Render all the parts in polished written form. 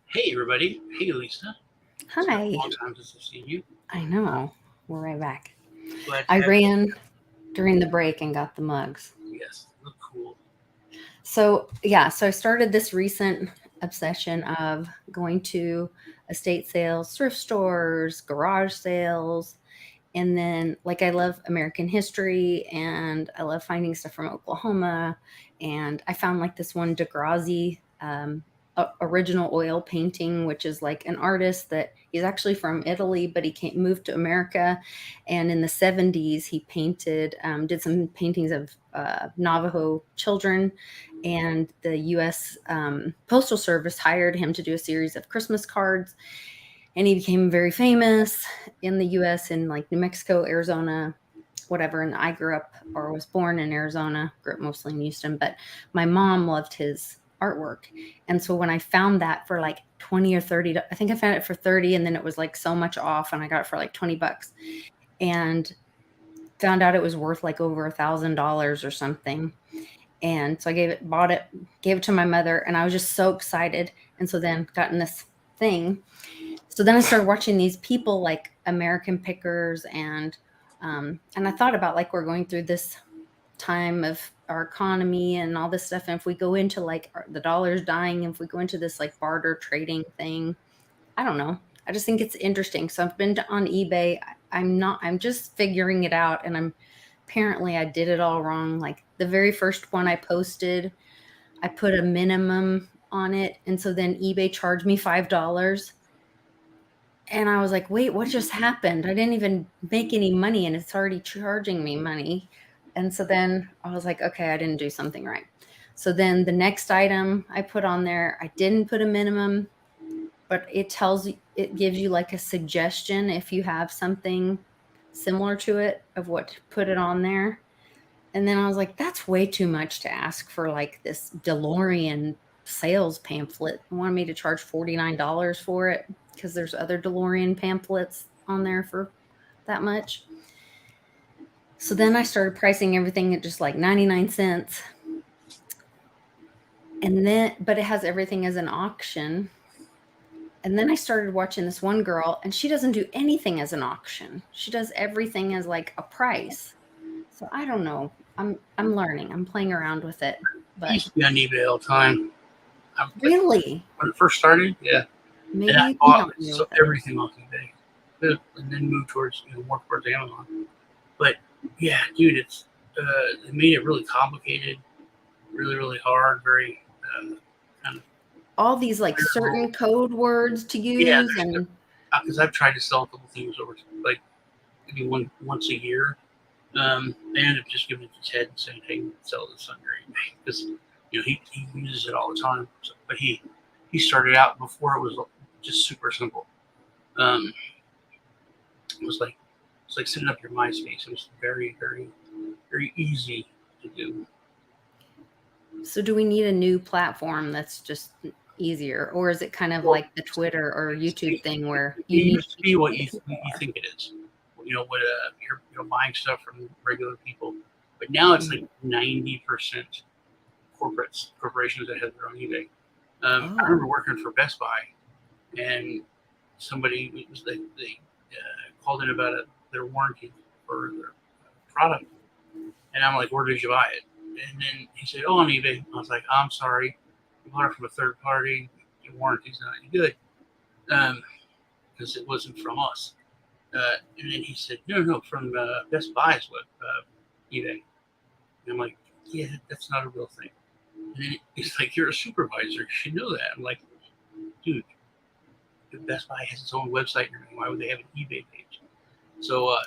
Hey, everybody. Hey, Lisa. Hi. It's been a long time since I've seen you. I know. We're right back. Glad to I have ran during the break and got the mugs. you. Yes, look cool. So I started this recent obsession of going to estate sales, thrift stores, garage sales, and then I love American history and I love finding stuff from Oklahoma. And I found this one Degrassi original oil painting, which is an artist that he's actually from Italy, but he moved to America. And in the 70s, he did some paintings of Navajo children. And the U.S. Postal Service hired him to do a series of Christmas cards. And he became very famous in the U.S. in New Mexico, Arizona, whatever. And I was born in Arizona, grew up mostly in Houston, but my mom loved his artwork. And so when I found that for 20 or 30, I think I found it for 30, and then it was so much off, and I got it for $20 and found out it was worth over $1,000 or something. And so I gave it to my mother, and I was just so excited. And so then got in this thing. So then I started watching these people like American Pickers, and I thought about we're going through this time of our economy and all this stuff. And if we go into the dollar's dying, if we go into this barter trading thing, I don't know. I just think it's interesting. So I've been on eBay. I'm just figuring it out. And apparently I did it all wrong. The very first one I posted, I put a minimum on it. And so then eBay charged me $5. And I was like, wait, what just happened? I didn't even make any money and it's already charging me money. And so then I was like, okay, I didn't do something right. So then the next item I put on there, I didn't put a minimum, but it gives you a suggestion if you have something similar to it of what to put it on there. And then I was like, that's way too much to ask for this DeLorean sales pamphlet. They wanted me to charge $49 for it because there's other DeLorean pamphlets on there for that much. So then I started pricing everything at just 99 cents. But it has everything as an auction. And then I started watching this one girl, and she doesn't do anything as an auction. She does everything as a price. So I don't know. I'm learning. I'm playing around with it. But I used to be on eBay all the time. Really? When it first started, yeah. Maybe and I you can bought help me with that. everything off eBay, and then moved towards more towards Amazon. But yeah, dude, it made it really complicated, really, really hard, very kind of all these certain code words to use. Yeah, and because I've tried to sell a couple things over maybe once a year. They end up just giving it to Ted and saying, "Hey, sell this on your eBay," because he uses it all the time. So, but he started out before it was just super simple. It was like setting up your MySpace. It was very, very, very easy to do. So do we need a new platform that's just easier, or is it kind of like the Twitter or YouTube thing where you used to be what you think it is? When you're buying stuff from regular people, but now it's 90% corporations that have their own eBay. I remember working for Best Buy, and somebody they called in about their warranty for their product, and I'm like, "Where did you buy it?" And then he said, "Oh, on eBay." I was like, "I'm sorry, you bought it from a third party. Your warranty's not any good because it wasn't from us." And then he said, "No, from Best Buy's eBay." And I'm like, "Yeah, that's not a real thing." And then he's like, "You're a supervisor. You should know that." I'm like, "Dude, Best Buy has its own website and everything. Why would they have an eBay page?" So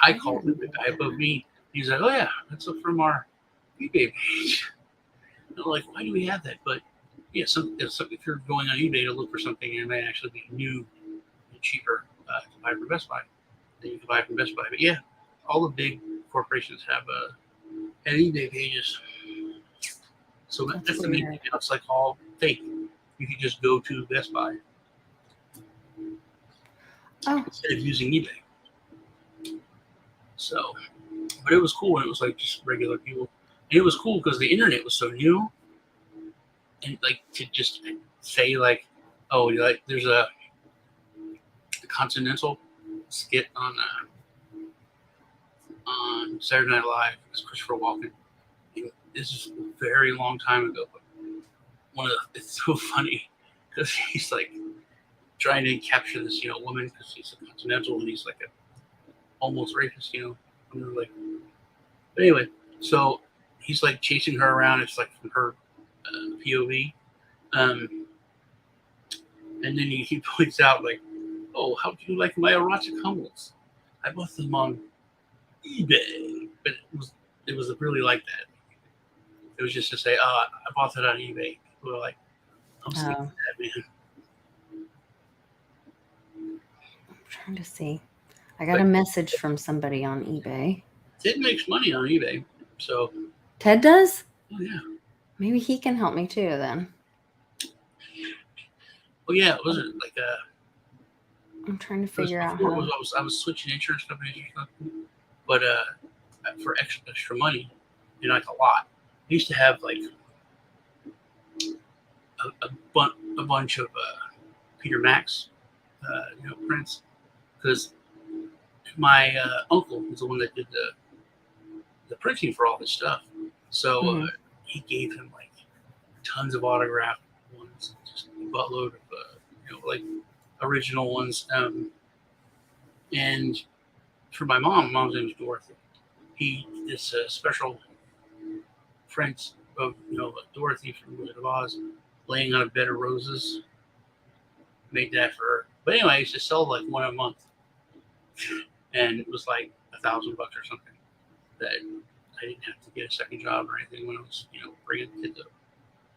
I called the guy above me. He's like, "Oh yeah, that's from our eBay page." like, why do we have that? But yeah, if you're going on eBay to look for something, and it may actually be new and cheaper to buy from Best Buy, then you can buy from Best Buy. But yeah, all the big corporations have eBay pages. So that's the main thing. It's like all fake. You can just go to Best Buy instead of using eBay. So, but it was cool, and it was like just regular people. And it was cool because the internet was so new, and like to just say like, oh, like there's a Continental skit on Saturday Night Live. It's Christopher Walken. And this is a very long time ago, but it's so funny because he's like trying to capture this woman because he's a Continental and he's like a almost rapist, and they're like, but anyway, so he's like chasing her around. It's like from her POV, and then he points out like, oh, how do you like my erotic hummus? I bought them on eBay, but it was really like that. It was just to say, oh, I bought that on eBay. People were like, I'm sick of that, man. I'm trying to see. I got a message from somebody on eBay. Ted makes money on eBay, so. Ted does? Oh yeah. Maybe he can help me too then. Well, yeah, it wasn't like I'm trying to figure out how. I was switching insurance companies or something, but for extra money, like a lot. I used to have like a bunch of Peter Max, prints, because my uncle was the one that did the printing for all this stuff. So he gave him like tons of autographed ones, just a buttload of like original ones. And for my mom's name is Dorothy. He did this special print of Dorothy from Wizard of Oz laying on a bed of roses. Made that for her. But anyway, I used to sell like one a month, and it was like $1,000 or something. That I didn't have to get a second job or anything when I was bringing kids up.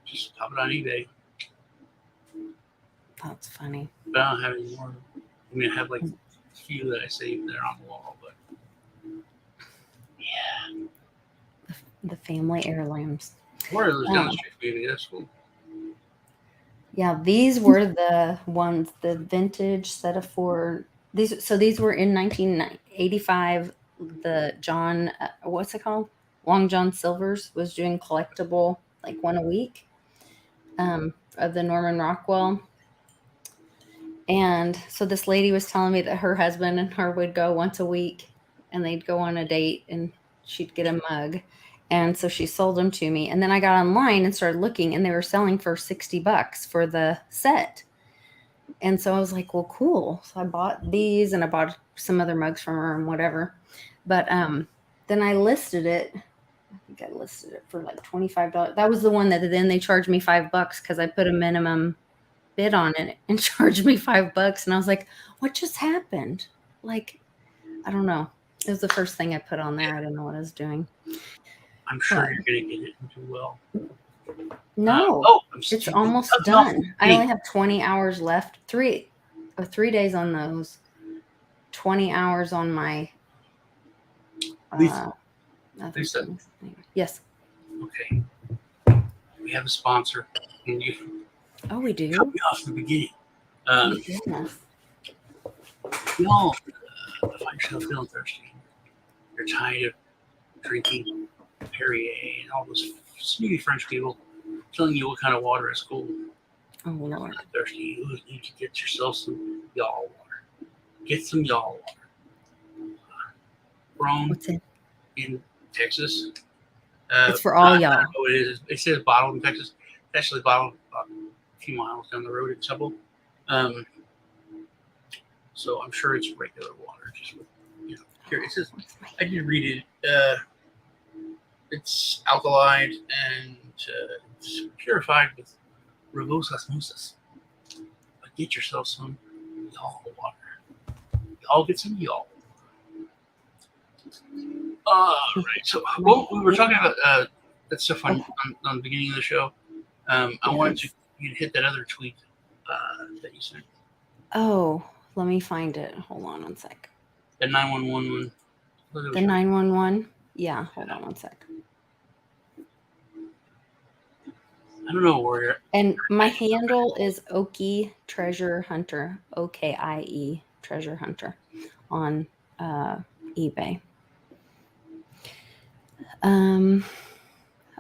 Just pop it on eBay. That's funny. But I don't have any more. I mean, I have like a few that I saved there on the wall, but yeah. The family heirlooms. Or it was down the street from me. That's cool. Yeah, these were the ones, the vintage set of four. These were in 1985. The John, what's it called? Long John Silver's was doing collectible, like one a week, of the Norman Rockwell. And so this lady was telling me that her husband and her would go once a week, and they'd go on a date, and she'd get a mug. And so she sold them to me. And then I got online and started looking, and they were selling for $60 for the set. And so I was like, well, cool. So I bought these, and I bought some other mugs from her and whatever. But then I listed it. I think I listed it for like $25. That was the one that then they charged me $5 because I put a minimum bid on it and charged me $5. And I was like, what just happened? Like, I don't know. It was the first thing I put on there. I didn't know what I was doing. I'm sure you're going to get it and do well. No, it's almost done. I only have 20 hours left. 3 days on those. 20 hours on my. Lisa. Yes. Okay. We have a sponsor. And you. Oh, we do. Cut me off in the beginning. Yes. Y'all find yourself feeling thirsty. You're tired of drinking Perrier and all those snooty French people telling you what kind of water is cool. Oh, Lord. Thirsty. You need to get yourself some y'all water. Get some y'all water. Grown in Texas. It's for all y'all. Oh, it is. It says bottled in Texas. It's actually bottled about a few miles down the road in Temple. So I'm sure it's regular water. Just with, here it says. I did read it. It's alkaline and it's purified with reverse osmosis. But get yourself some y'all water. Y'all get some y'all. Right. So we were talking about that stuff on the beginning of the show. I wanted you to hit that other tweet that you sent. Oh, let me find it. Hold on one sec. The 911 one. The 911? Yeah, hold on one sec. I don't know where you're. And my handle is Okie Treasure Hunter, OKIE Treasure Hunter on eBay.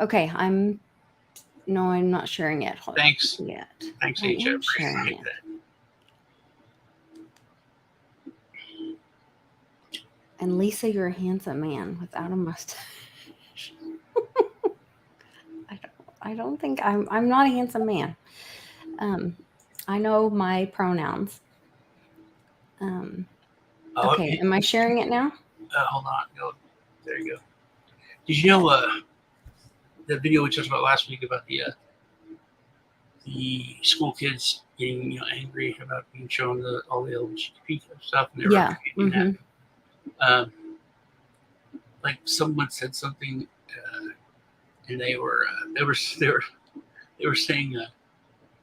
Okay, I'm not sharing it. Thanks. Yet. Thanks, I H. I am sharing appreciate it. that. And Lisa, you're a handsome man without a mustache. I don't think I'm not a handsome man. I know my pronouns. Okay, am I sharing it now? Hold on. Go. There you go. Did you know the video we talked about last week about the school kids getting angry about being shown all the LGBT stuff, and they were repeating that. Like someone said something, and they were saying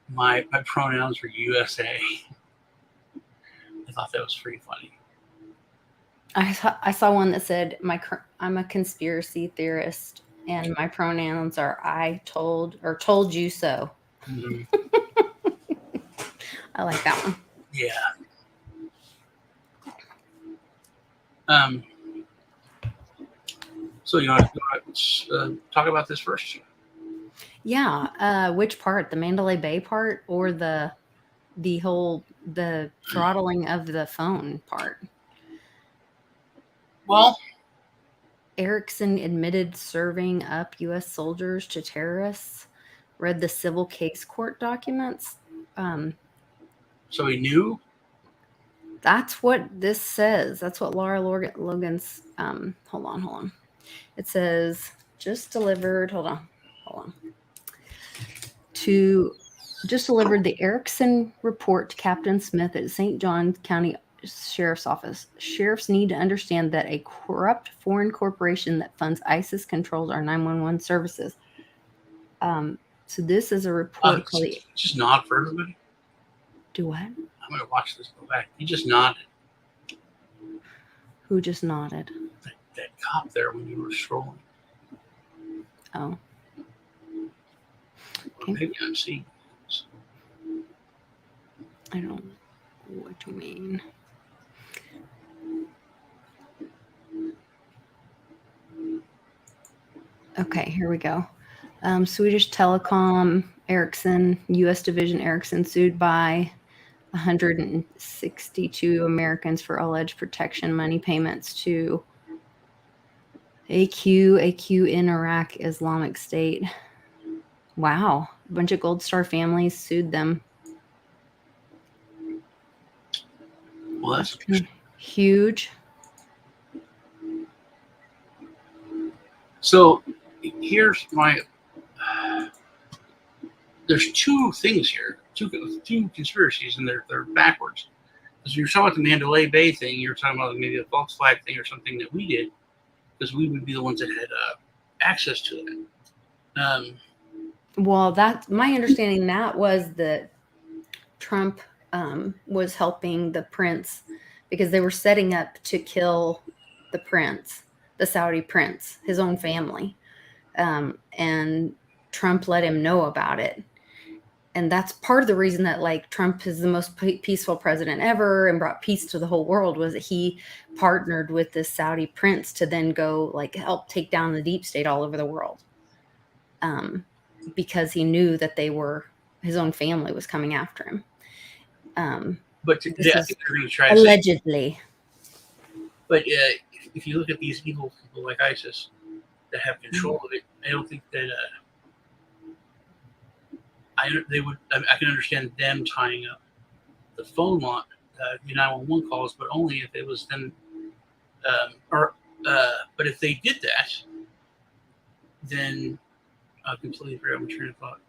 my pronouns were USA. I thought that was pretty funny. I saw one that said I'm a conspiracy theorist and my pronouns are I told you so. Mm-hmm. I like that one. Yeah. So you want to talk about this first? Yeah. Which part? The Mandalay Bay part or the throttling of the phone part? Well, Erickson admitted serving up U.S. soldiers to terrorists. Read the civil case court documents. So he knew? That's what this says. That's what Laura Logan's. Hold on. It says just delivered. Hold on. Just delivered the Erickson report to Captain Smith at St. John County Sheriff's Office. Sheriffs need to understand that a corrupt foreign corporation that funds ISIS controls our 911 services. So this is a report. Just nod for everybody. Do what? I'm going to watch this go back. He just nodded. Who just nodded? That cop there when you were scrolling. Oh. Okay. Maybe I'm seeing this. I don't know what you mean. Okay, here we go. Swedish Telecom, Ericsson, U.S. division Ericsson sued by 162 Americans for alleged protection money payments to AQ in Iraq, Islamic State. Wow. A bunch of Gold Star families sued them. Well, that's huge. So here's my there's two things here, two conspiracies, and they're backwards. Because you're talking about the Mandalay Bay thing, you're talking about maybe a false flag thing or something that we did, because we would be the ones that had access to it. Well, that's my understanding. That was that Trump was helping the prince because they were setting up to kill the prince, the Saudi prince, his own family. And Trump let him know about it. And that's part of the reason that like Trump is the most peaceful president ever and brought peace to the whole world was that he partnered with this Saudi prince to then go like help take down the deep state all over the world. Because he knew that his own family was coming after him. But today, I think they're going to try allegedly. But if you look at these evil people like ISIS that have control of it, I don't think that I can understand them tying up the phone line, the 911 calls, but only if it was then, but if they did that, then I completely forgot my train of thought.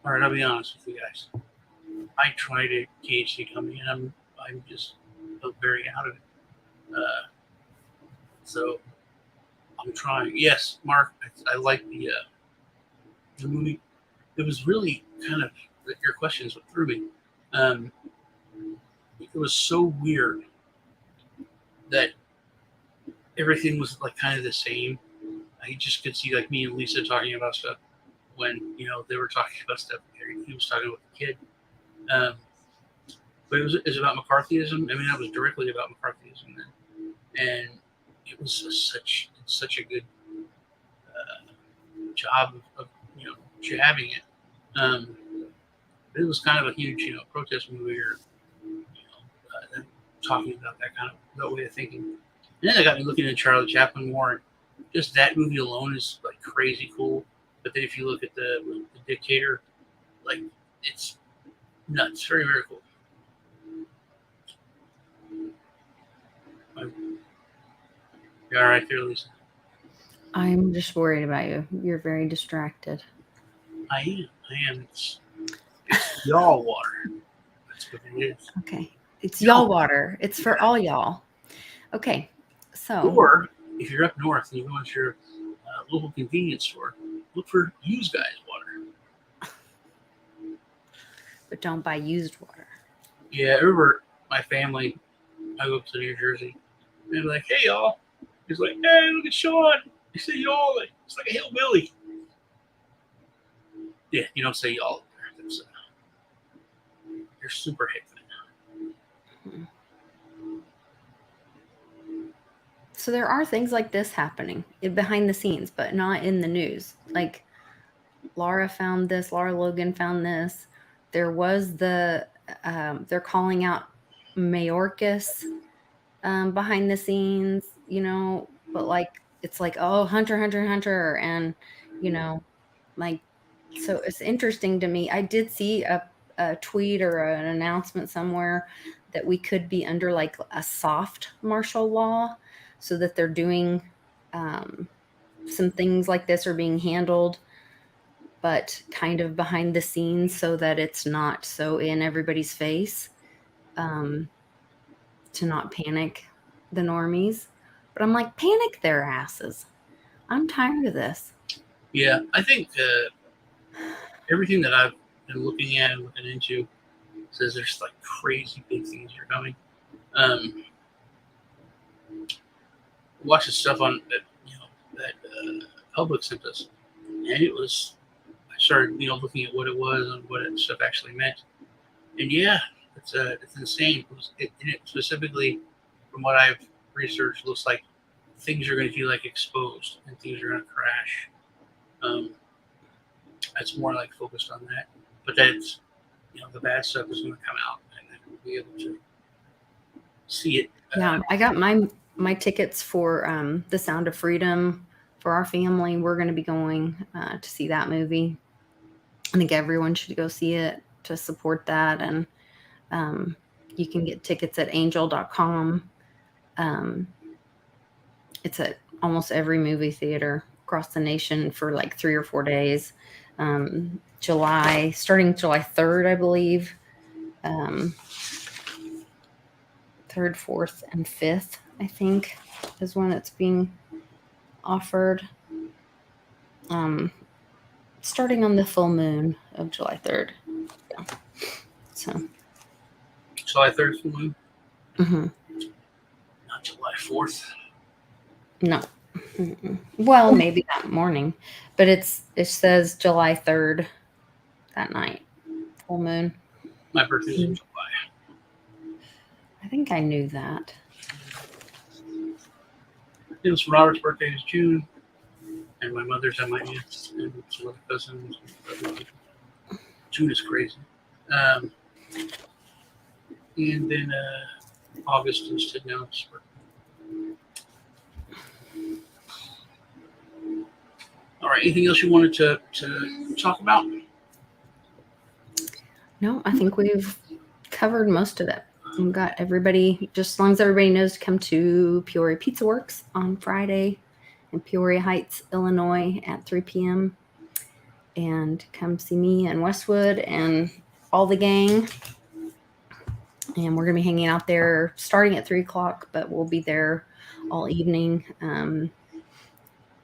All right, I'll be honest with you guys. I try to gauge the company, and I'm just very out of it. So I'm trying. Yes, Mark, I like the movie. It was really kind of your questions what threw me. Um, it was so weird that everything was like kind of the same. I just could see like me and Lisa talking about stuff when they were talking about stuff. He was talking with the kid, um, but it was about McCarthyism. I mean, that was directly about McCarthyism then, and it was such a good job of jabbing it. Um, it was kind of a huge protest movie or talking about that kind of that way of thinking. And then it got me looking at Charlie Chaplin more. And just that movie alone is like crazy cool. But then if you look at the Dictator, like it's nuts. Very, very cool. You all right there, Lisa? I'm just worried about you. You're very distracted. I am. It's y'all water. That's what it is. Okay. It's y'all water. It's for all y'all. Okay. So. Or if you're up north and you go into your local convenience store, look for used guys water. But don't buy used water. Yeah, I remember my family. I go up to New Jersey. And they're like, "Hey, y'all." He's like, "Hey, look at Sean." You say y'all. Like, it's like a hillbilly. Yeah, you don't say y'all. You're super hip. So there are things like this happening behind the scenes, but not in the news. Like Laura found this, Laura Logan found this. There was they're calling out Mayorkas behind the scenes, but like, it's like, oh, Hunter. And, like, so it's interesting to me. I did see a tweet or an announcement somewhere that we could be under like a soft martial law, so that they're doing some things like this are being handled, but kind of behind the scenes so that it's not so in everybody's face, to not panic the normies. But I'm like, panic their asses. I'm tired of this. Yeah, I think everything that I've been looking at and looking into says there's like crazy big things that are coming. Watch the stuff on that Public sent us, and it was. I started looking at what it was and what it stuff actually meant, and yeah, it's insane. And it specifically, from what I've researched, looks like things are going to feel like exposed and things are going to crash. That's more like focused on that, but that's the bad stuff is going to come out, and then we'll be able to see it. Yeah, I got my tickets for The Sound of Freedom for our family. We're going to be going to see that movie. I think everyone should go see it to support that. And you can get tickets at angel.com. It's at almost every movie theater across the nation for like 3 or 4 days. Starting July 3rd, I believe. 3rd, 4th, and 5th, I think, is when it's being offered. Starting on the full moon of July 3rd. Yeah. So. July 3rd full moon? Mm-hmm. Not July 4th? No. Mm-mm. Well, maybe that morning, but it says July 3rd that night. Full moon. My birthday's in July. I think I knew that. It's Robert's birthday is June, and my mother's and my aunt's and some other cousins. June is crazy. And then August is to announce. All right. Anything else you wanted to talk about? No, I think we've covered most of it. We've got everybody, just as long as everybody knows, to come to Peoria Pizza Works on Friday in Peoria Heights, Illinois at 3 p.m. And come see me and Westwood and all the gang. And we're going to be hanging out there starting at 3 o'clock, but we'll be there all evening.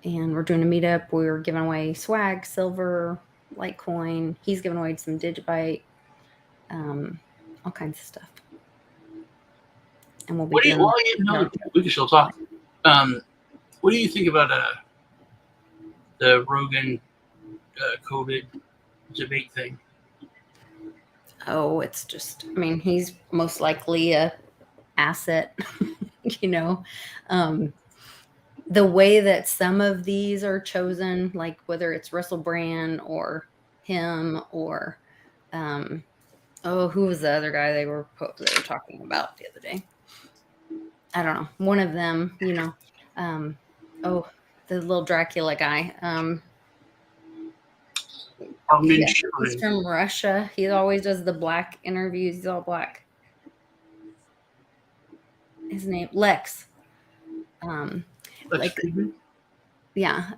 and we're doing a meetup. We're giving away swag, silver, Litecoin. He's giving away some Digibyte, all kinds of stuff. And we'll be doing. No, we can still talk. What do you think about the Rogan COVID debate thing? Oh, it's just, I mean, he's most likely a asset, you know. The way that some of these are chosen, like whether it's Russell Brand or him or who was the other guy they were talking about the other day? I don't know. One of them, you know. The little Dracula guy. Armin He's from Russia. He always does the black interviews. He's all black. His name Lex. Yeah,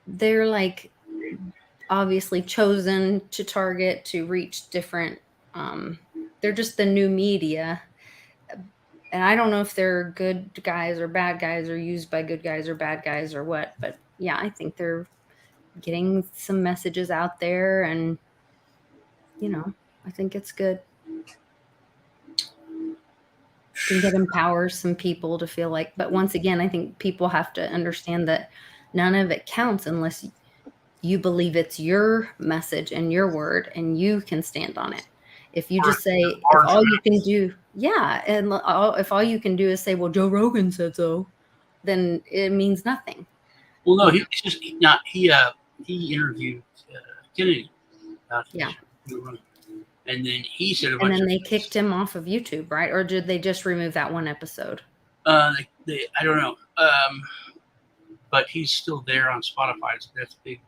they're like obviously chosen to target to reach different. They're just the new media, and I don't know if they're good guys or bad guys or used by good guys or bad guys or what. But yeah, I think they're getting some messages out there, and you know, I think it's good. I think it empowers some people to feel like, but once again, I think people have to understand that none of it counts unless you believe it's your message and your word and you can stand on it. If you just say, if all you can do, and if all you can do is say, well, Joe Rogan said so, then it means nothing. Well, no, he interviewed Kennedy. Yeah. And then he said and then they kicked him off of YouTube, right? Or did they just remove that one episode? I don't know. But he's still there on Spotify. So that's a big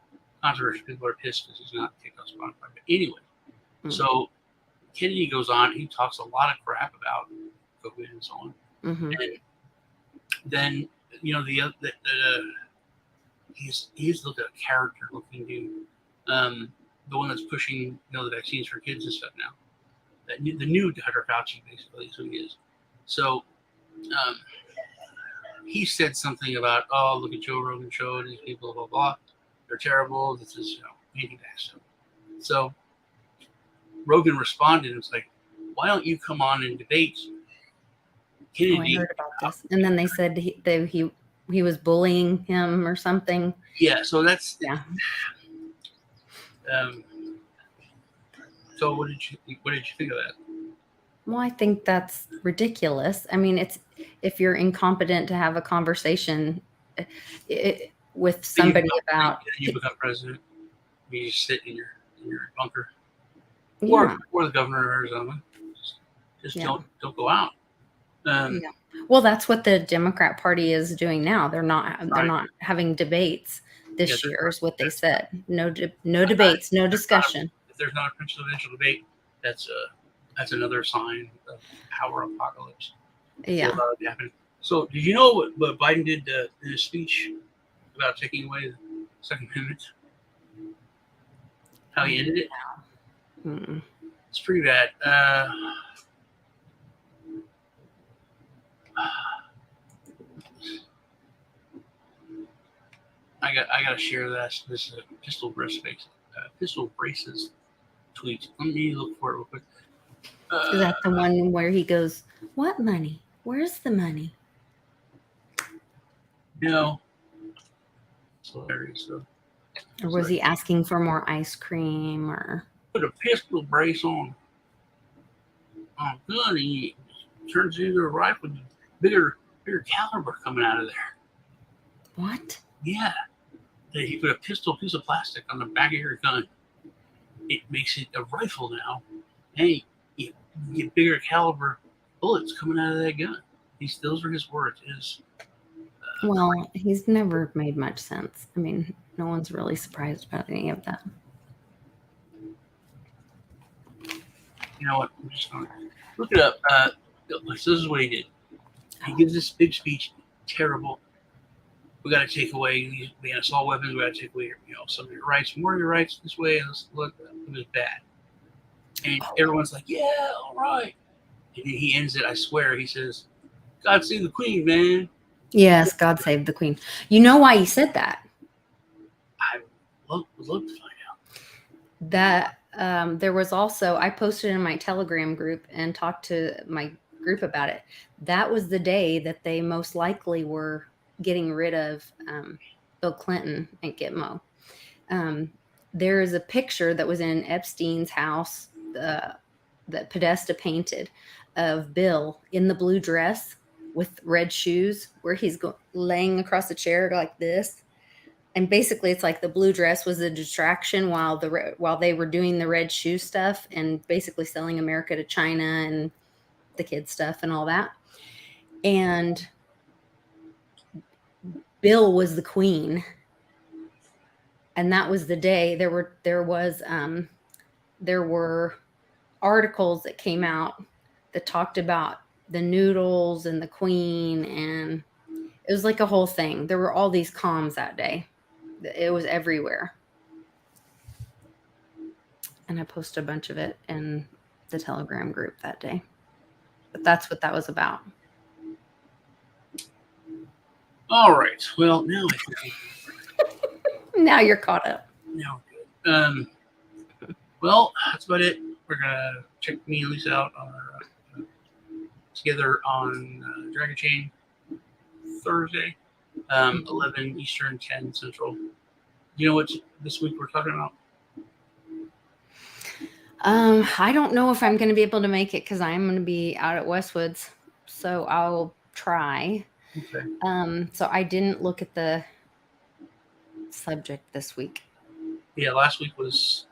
controversy. People are pissed because he's not kicked off Spotify. But anyway, so Kennedy goes on. He talks a lot of crap about COVID and so on. And then, you know, he's looked at a character looking dude. The one that's pushing, you know, the vaccines for kids and stuff now. The new Dr. Fauci, basically, is who he is. So he said something about, oh, look at Joe Rogan show, these people, blah, blah, blah. They're terrible. This is, you know, anti-vax. So Rogan responded and was like, why don't you come on and debate Kennedy? I heard about this. And then they said he was bullying him or something. Yeah, so that's... Yeah. So what did you think of that? Well, I think that's ridiculous. I mean, it's if you're incompetent to have a conversation with somebody about you become president, you just sit in your bunker, yeah. or the governor of Arizona, just don't go out. Well, that's what the Democrat Party is doing now. They're not having debates this year, is what they said. No debates, no discussion. If there's not a presidential debate, that's another sign of power apocalypse. Yeah. So, did you know what Biden did in his speech about taking away the Second Amendment? How he ended it? It's pretty bad. I got to share this pistol braces tweet. Let me look for it real quick. Is that the one where he goes, "What money? Where's the money?" No. It's hilarious though. Or was he asking for more ice cream or? Put a pistol brace on gun, and he turns it into a rifle, bigger caliber coming out of there. What? Yeah. He put a piece of plastic on the back of your gun. It makes it a rifle now. Hey, you get bigger caliber bullets coming out of that gun. Those are his words. Well, he's never made much sense. I mean, no one's really surprised about any of that. You know what? I'm just going to look it up. This is what he did. He gives this big speech. Terrible. We got to take away these assault weapons. We got to take away, some of your rights, more of your rights this way. And look, it was bad. And everyone's like, yeah, all right. And then he ends it. I swear, he says, "God save the Queen, man." Yes, God save the Queen. You know why he said that? I would love to find out. That there was also, I posted in my Telegram group and talked to my group about it. That was the day that they most likely were getting rid of Bill Clinton and Gitmo. There is a picture that was in Epstein's house that Podesta painted of Bill in the blue dress with red shoes, where he's laying across the chair like this. And basically, it's like the blue dress was a distraction while they were doing the red shoe stuff and basically selling America to China and the kids stuff and all that. And Bill was the queen, and that was the day there were articles that came out that talked about the noodles and the queen, and it was like a whole thing. There were all these comms that day. It was everywhere. And I posted a bunch of it in the Telegram group that day. But that's what that was about. All right. Well, now I think Now you're caught up. now we're good. Well, that's about it. We're gonna check me and Lisa out on our together on Dragon Chain Thursday, 11 Eastern, 10 Central. You know what this week we're talking about? I don't know if I'm going to be able to make it because I'm going to be out at Westwoods, so I'll try. Okay. So I didn't look at the subject this week. Yeah, last week was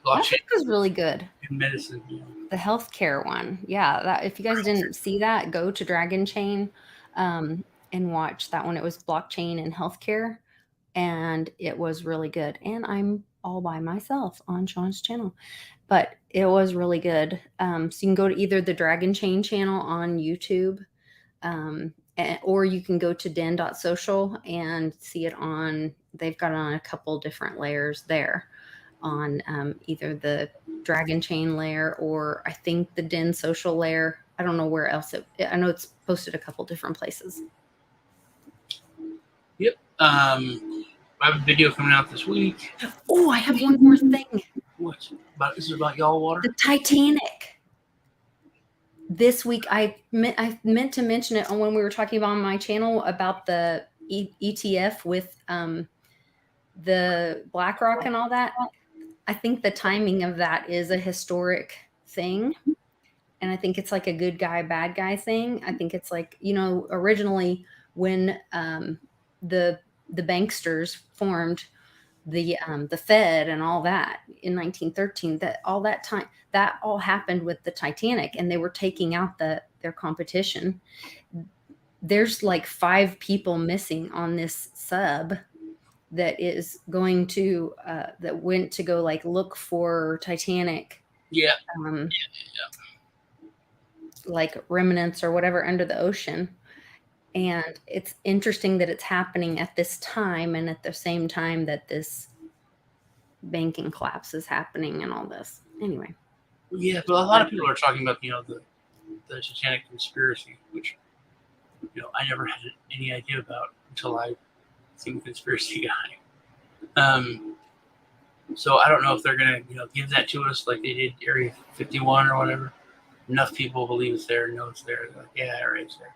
Last week was really good. in medicine. Yeah. The healthcare one, yeah. That if you guys didn't see that, go to Dragon Chain and watch that one. It was blockchain and healthcare, and it was really good. And I'm all by myself on Sean's channel, but it was really good. So you can go to either the Dragon Chain channel on YouTube, or you can go to den.social and see it on, they've got it on a couple different layers there on either the Dragon Chain layer or I think the Den social layer. I don't know where else I know it's posted a couple different places. Yep. I have a video coming out this week. Oh, I have one more thing. What? This is about y'all water? The Titanic. This week, I meant to mention it when we were talking about on my channel about the ETF with the BlackRock and all that. I think the timing of that is a historic thing. And I think it's like a good guy, bad guy thing. I think it's like, originally when the banksters formed the Fed and all that in 1913, that all happened with the Titanic, and they were taking out their competition. There's like 5 people missing on this sub that is going to that went to go like look for Titanic. Yeah. Like remnants or whatever under the ocean. And it's interesting that it's happening at this time and at the same time that this banking collapse is happening and all this. Anyway. Yeah, but a lot of people are talking about, the Titanic conspiracy, which, I never had any idea about until I became a conspiracy guy. So I don't know if they're going to, give that to us like they did Area 51 or whatever. Enough people believe it's there, know it's there. They're like, yeah, all right, it's there.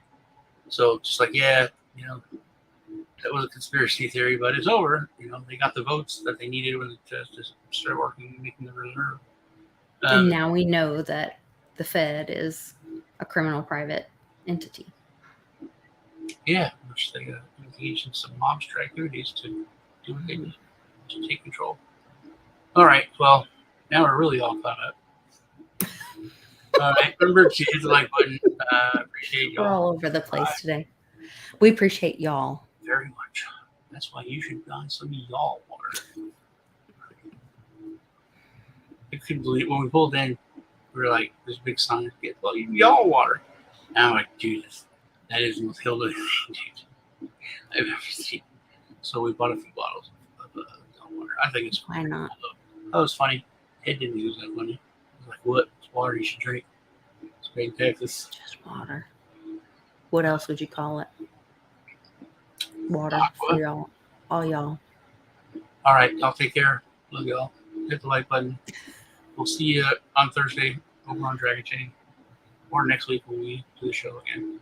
So just like, yeah, that was a conspiracy theory, but it's over. They got the votes that they needed when to start working, making the reserve. And now we know that the Fed is a criminal private entity. Yeah, which they engaged in some mobster activities to do what they did to take control. All right, well, now we're really all caught up. All right, remember to hit the like button. Appreciate y'all. We're all over the place today. We appreciate y'all very much. That's why you should buy some y'all water. I couldn't believe when we pulled in, we were like, this big sign, get y'all water. And I'm like, Jesus, that is the most hillbilly thing I've ever seen. So we bought a few bottles of y'all water. I think it's why not? That was funny. It didn't use that funny. I was like, what? It's water you should drink. It's made in Texas. Just water. What else would you call it? water for y'all, all y'all. All right, y'all take care. Love y'all. Hit the like button. We'll see you on Thursday over on Dragon Chain, or next week when we do the show again.